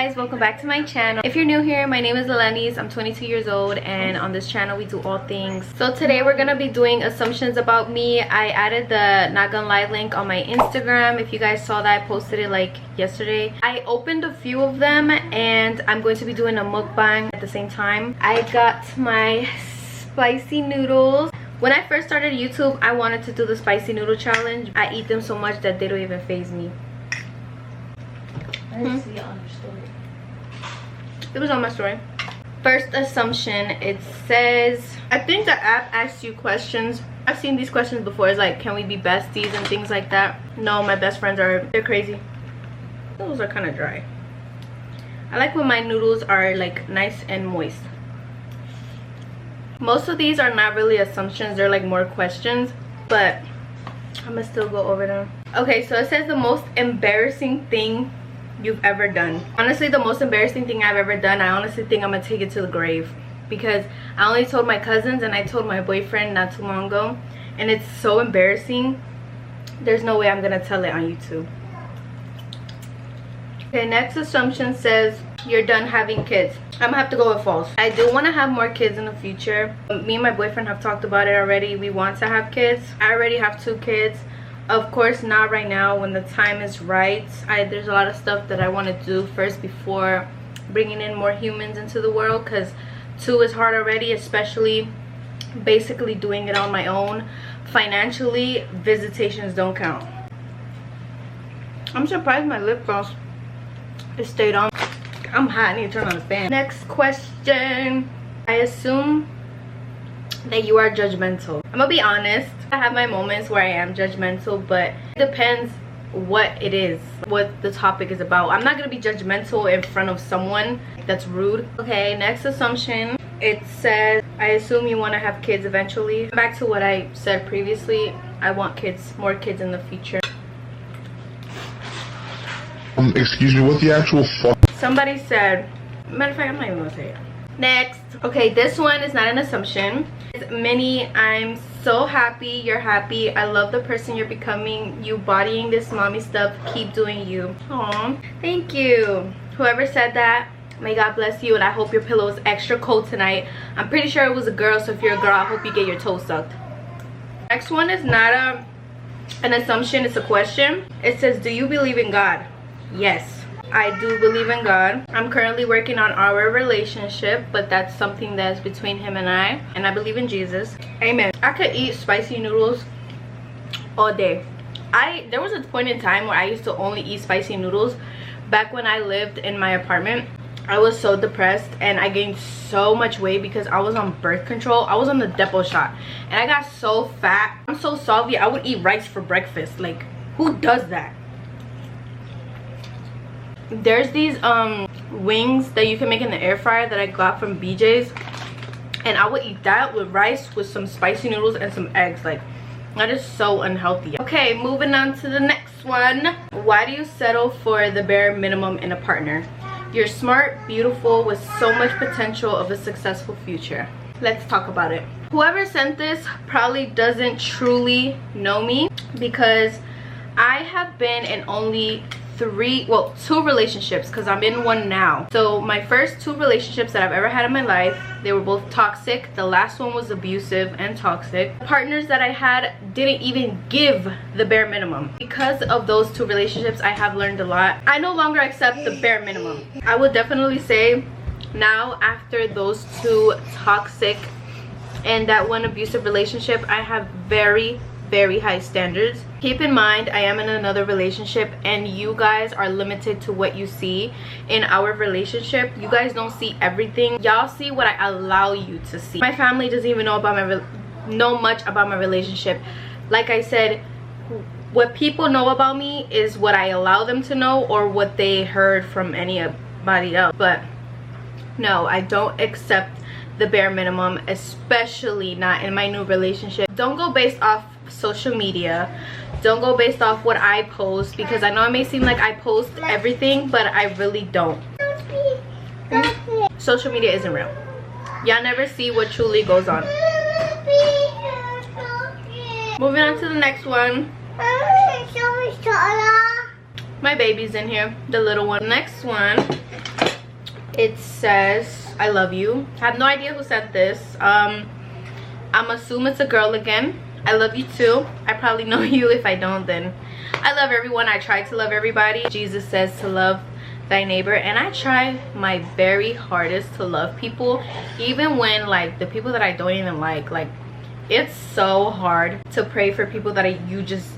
guys, welcome back to my channel. If you're new here, my name is Elenis. I'm 22 years old, and on this channel we do all things. So today we're gonna be doing assumptions about me. I added the not gonna lie link on my Instagram. If you guys saw that, I posted it like yesterday. I opened a few of them and I'm going to be doing a mukbang at the same time. I got my spicy noodles. When I first started YouTube, I wanted to do the spicy noodle challenge. I eat them so much that they don't even faze me. I didn't see it on your story. It was on my story. First assumption, it says, I think the app asks you questions. I've seen these questions before. It's like, can we be besties and things like that? No, my best friends they're crazy. Those are kind of dry. I like when my noodles are like nice and moist. Most of these are not really assumptions, they're like more questions, but I'm gonna still go over them. Okay, so it says the most embarrassing thing you've ever done. Honestly, the most embarrassing thing I've ever done, I honestly think I'm gonna take it to the grave, because I only told my cousins and I told my boyfriend not too long ago, and it's so embarrassing. There's no way I'm gonna tell it on YouTube. Okay, next assumption says you're done having kids. I'm gonna have to go with false. I do want to have more kids in the future. Me and my boyfriend have talked about it already. We want to have kids. I already have 2 kids. Of course not right now, when the time is right. There's a lot of stuff that I want to do first before bringing in more humans into the world, because 2 is hard already, especially basically doing it on my own. Financially, visitations don't count. I'm surprised my lip gloss it stayed on. I'm hot, I need to turn on the fan. Next question. I assume that you are judgmental. I'm gonna be honest, I have my moments where I am judgmental, but it depends what it is, what the topic is about. I'm not gonna be judgmental in front of someone that's rude. Okay, next assumption. It says, I assume you want to have kids eventually. Back to what I said previously, I want kids, more kids in the future. Excuse me, what the actual fuck? Somebody said, matter of fact, I'm not even gonna say it. Next. Okay, this one is not an assumption. It's Minnie, I'm so happy you're happy. I love the person you're becoming. You bodying this mommy stuff. Keep doing you. Aw, thank you. Whoever said that, may God bless you, and I hope your pillow is extra cold tonight. I'm pretty sure it was a girl, so if you're a girl, I hope you get your toes sucked. Next one is not an assumption, it's a question. It says, do you believe in God? Yes, I do believe in God. I'm currently working on our relationship, but that's something that's between him and I believe in Jesus. Amen. I could eat spicy noodles all day. There was a point in time where I used to only eat spicy noodles. Back when I lived in my apartment, I was so depressed and I gained so much weight because I was on birth control. I was on the depot shot and I got so fat. I'm so salty, I would eat rice for breakfast. Like, who does that? There's these wings that you can make in the air fryer that I got from BJ's, and I would eat that with rice with some spicy noodles and some eggs. Like, that is so unhealthy. Okay, moving on to the next one. Why do you settle for the bare minimum in a partner? You're smart, beautiful, with so much potential of a successful future. Let's talk about it. Whoever sent this probably doesn't truly know me, because I have been in only 2 relationships, because I'm in one now. So my first 2 relationships that I've ever had in my life, they were both toxic. The last one was abusive and toxic. Partners that I had didn't even give the bare minimum. Because of those 2 relationships, I have learned a lot. I no longer accept the bare minimum. I would definitely say now, after those 2 toxic and that one abusive relationship, I have very high standards. Keep in mind, I am in another relationship and you guys are limited to what you see in our relationship. You guys don't see everything. Y'all see what I allow you to see. My family doesn't even know much about my relationship. Like I said, what people know about me is what I allow them to know or what they heard from anybody else. But no, I don't accept the bare minimum, especially not in my new relationship. Don't go based off social media. Don't go based off what I post, because I know it may seem like I post everything, but I really don't. Social media isn't real. Y'all never see what truly goes on. Moving on to the next one. My baby's in here, the little one. Next one It says, I love you. I have no idea who said this. I'm assuming it's a girl again. I love you too. I probably know you. If I don't, then I love everyone. I try to love everybody. Jesus says to love thy neighbor, and I try my very hardest to love people, even when like the people that I don't even like it's so hard to pray for people that you just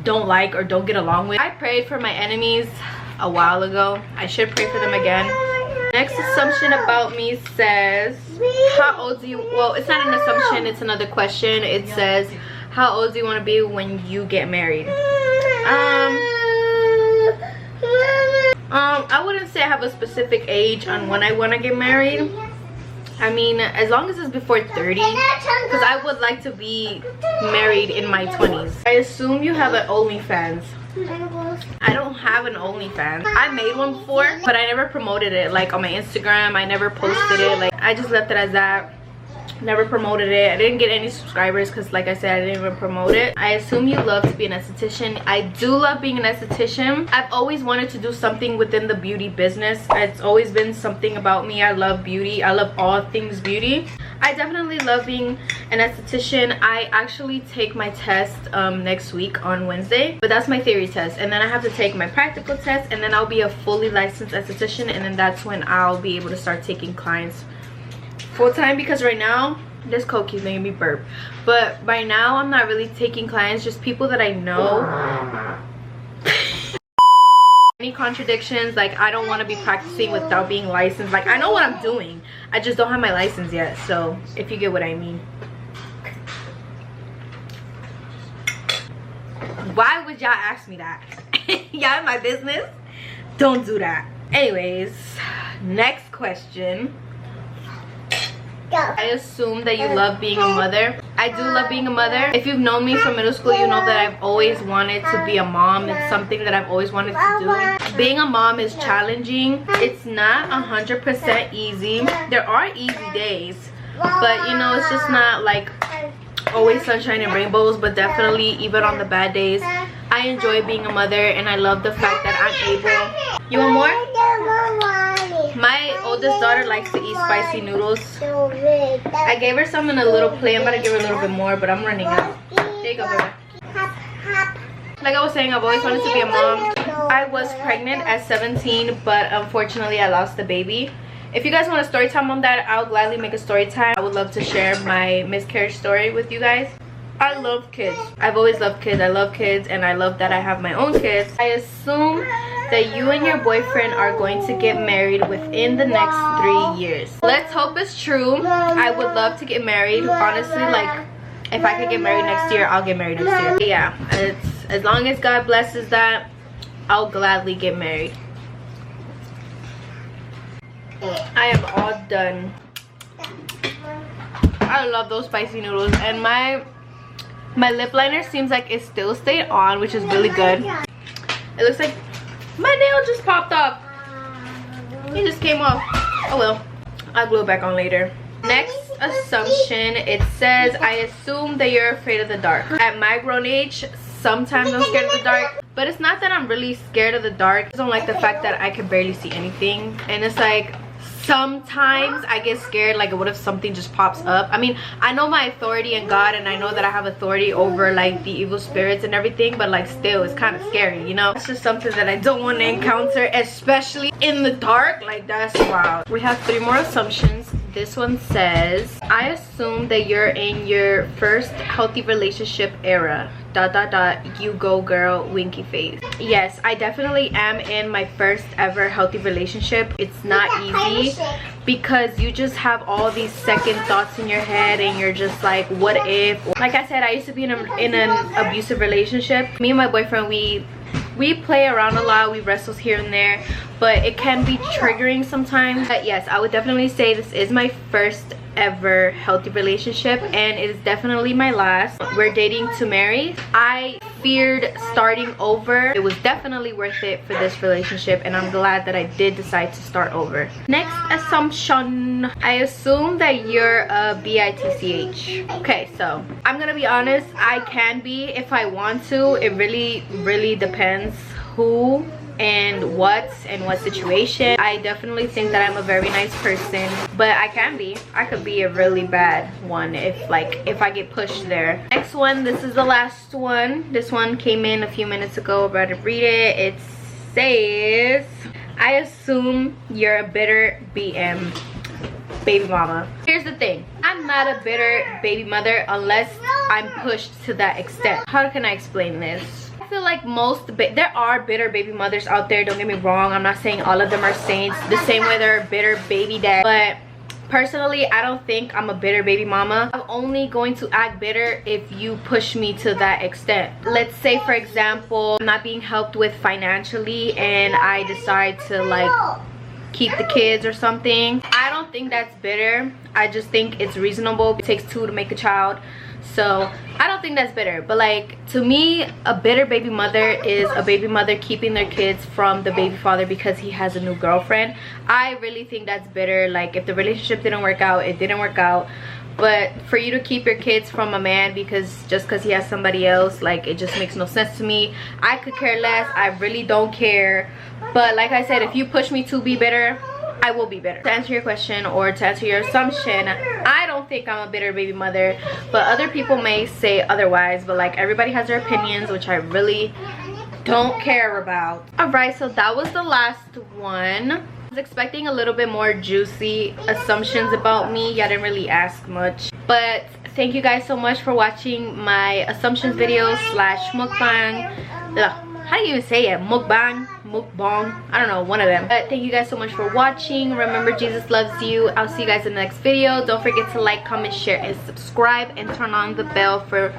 don't like or don't get along with. I prayed for my enemies a while ago. I should pray for them again. Next assumption about me says, how old do you, well, it's not an assumption, it's another question. It says, how old do you want to be when you get married? I wouldn't say I have a specific age on when I want to get married. I mean, as long as it's before 30, because I would like to be married in my 20s. I assume you have an OnlyFans. I don't have an OnlyFans. I made one before, but I never promoted it. Like on my Instagram, I never posted it. Like I just left it as that. Never promoted it. I didn't get any subscribers because like I said, I didn't even promote it. I assume you love to be an esthetician. I do love being an esthetician. I've always wanted to do something within the beauty business. It's always been something about me. I love beauty. I love all things beauty. I definitely love being an esthetician. I actually take my test next week on Wednesday, but that's my theory test, and then I have to take my practical test, and then I'll be a fully licensed esthetician, and then that's when I'll be able to start taking clients full-time, because right now this Coke keeps making me burp, but right now I'm not really taking clients, just people that I know. Any contradictions, like I don't want to be practicing without being licensed. Like I know what I'm doing, I just don't have my license yet, so if you get what I mean. Why would y'all ask me that? Y'all in my business? Don't do that. Anyways, next question. I assume that you love being a mother. I do love being a mother. If you've known me from middle school, you know that I've always wanted to be a mom. It's something that I've always wanted to do. Being a mom is challenging. It's not 100% easy. There are easy days, but you know, it's just not like always sunshine and rainbows. But definitely, even on the bad days, I enjoy being a mother, and I love the fact that I'm able. You want more? My oldest daughter likes to eat spicy noodles. I gave her some in a little plate. I'm gonna give her a little bit more, but I'm running out. There you go, baby. Like I was saying, I've always wanted to be a mom. I was pregnant at 17, but unfortunately I lost the baby. If you guys want a story time on that, I'll gladly make a story time. I would love to share my miscarriage story with you guys. I love kids. I've always loved kids. I love kids, and I love that I have my own kids. I assume that you and your boyfriend are going to get married within the next 3 years. Let's hope it's true. I would love to get married. Honestly, like if I could get married next year, I'll get married next year. But yeah, it's as long as God blesses that, I'll gladly get married. I am all done. I love those spicy noodles, and my lip liner seems like it still stayed on, which is really good. It looks like my nail just popped off. It just came off. Oh well, I'll glue it back on later. Next assumption, it says, I assume that you're afraid of the dark. At my grown age, sometimes I'm scared of the dark, but it's not that I'm really scared of the dark. I just don't like the fact that I can barely see anything, and it's like sometimes I get scared, like what if something just pops up. I mean, I know my authority in God, and I know that I have authority over like the evil spirits and everything, but like still it's kind of scary, you know. It's just something that I don't want to encounter, especially in the dark. Like that's wild. We have 3 more assumptions. This one says, I assume that you're in your first healthy relationship era. ... You go girl, winky face. Yes, I definitely am in my first ever healthy relationship. It's not easy because you just have all these second thoughts in your head, and you're just like, what if? Like I said, I used to be in an abusive relationship. Me and my boyfriend, we play around a lot, we wrestle here and there, but it can be triggering sometimes. But yes, I would definitely say this is my first ever healthy relationship, and it is definitely my last. We're dating to marry. I feared starting over. It was definitely worth it for this relationship, and I'm glad that I did decide to start over. Next assumption, I assume that you're a bitch. Okay, so I'm gonna be honest, I can be if I want to. It really depends who and what situation. I definitely think that I'm a very nice person, but I could be a really bad one if I get pushed there. Next one, this is the last one. This one came in a few minutes ago. I'm about to read it. It says, I assume you're a bitter BM baby mama. Here's the thing, I'm not a bitter baby mother unless I'm pushed to that extent. How can I explain this? I feel like there are bitter baby mothers out there, don't get me wrong. I'm not saying all of them are saints, the same way there are bitter baby dads, but personally I don't think I'm a bitter baby mama. I'm only going to act bitter if you push me to that extent. Let's say, for example, I'm not being helped with financially and I decide to like keep the kids or something. I don't think that's bitter. I just think it's reasonable. It takes two to make a child, so I don't think that's bitter. But like, to me, a bitter baby mother is a baby mother keeping their kids from the baby father because he has a new girlfriend. I really think that's bitter. Like, if the relationship didn't work out, it didn't work out. But for you to keep your kids from a man just because he has somebody else, like, it just makes no sense to me. I could care less. I really don't care. But like I said, if you push me to be bitter, I will be bitter. To answer your question, or to answer your assumption, I don't think I'm a bitter baby mother, but other people may say otherwise. But like, everybody has their opinions, which I really don't care about. Alright, so that was the last one. I was expecting a little bit more juicy assumptions about me. Y'all didn't really ask much, but thank you guys so much for watching my assumptions video slash mukbang. How do you even say it? Mukbang, I don't know, one of them. But thank you guys so much for watching. Remember, Jesus loves you. I'll see you guys in the next video. Don't forget to like, comment, share, and subscribe, and turn on the bell for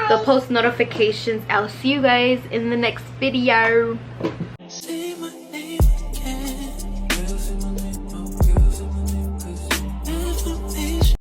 the post notifications. I'll see you guys in the next video.